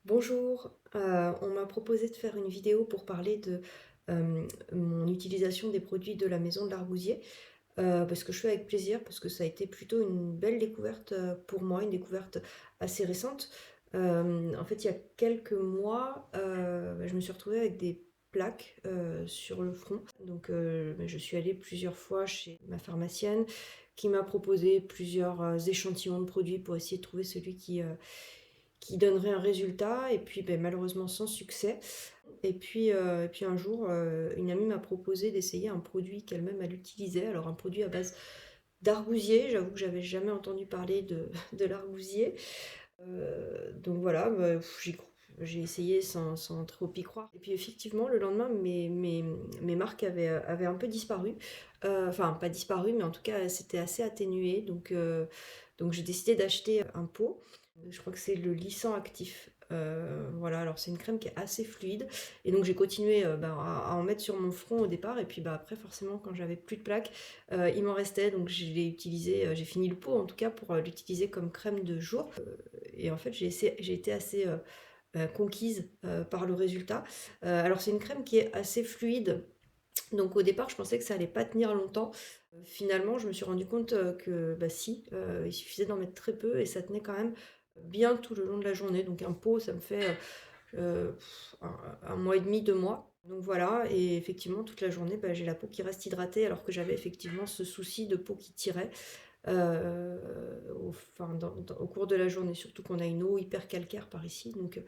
Bonjour, on m'a proposé de faire une vidéo pour parler de mon utilisation des produits de la maison de l'Argousier, parce que je fais avec plaisir, parce que ça a été plutôt une belle découverte pour moi, une découverte assez récente. En fait, il y a quelques mois, je me suis retrouvée avec des plaques sur le front. Donc, je suis allée plusieurs fois chez ma pharmacienne qui m'a proposé plusieurs échantillons de produits pour essayer de trouver celui qui donnerait un résultat, et puis malheureusement sans succès. Et puis un jour, une amie m'a proposé d'essayer un produit qu'elle-même elle utilisait, alors un produit à base d'argousier. J'avoue que j'avais jamais entendu parler de l'argousier. Donc voilà, j'ai essayé sans trop y croire. Et puis effectivement, le lendemain, mes marques avaient un peu disparu. Enfin, pas disparu, mais en tout cas, c'était assez atténué. Donc j'ai décidé d'acheter un pot. Je crois que c'est le Lissant Actif. Voilà, alors c'est une crème qui est assez fluide. Et donc j'ai continué à en mettre sur mon front au départ. Et puis après, forcément, quand j'avais plus de plaques, il m'en restait. Donc je l'ai utilisé, j'ai fini le pot en tout cas pour l'utiliser comme crème de jour. Et en fait, j'ai été assez conquise par le résultat. Alors c'est une crème qui est assez fluide. Donc au départ, je pensais que ça allait pas tenir longtemps. Finalement, je me suis rendu compte que bah si, il suffisait d'en mettre très peu et ça tenait quand même bien tout le long de la journée. Donc un pot, ça me fait un mois et demi, 2 mois. Donc voilà, et effectivement, toute la journée, j'ai la peau qui reste hydratée alors que j'avais effectivement ce souci de peau qui tirait au cours de la journée, surtout qu'on a une eau hyper calcaire par ici. Donc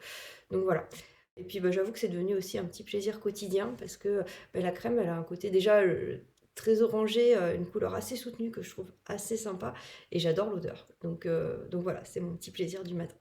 voilà. Et puis j'avoue que c'est devenu aussi un petit plaisir quotidien parce que la crème, elle a un côté déjà très orangé, une couleur assez soutenue que je trouve assez sympa et j'adore l'odeur. Donc voilà, c'est mon petit plaisir du matin.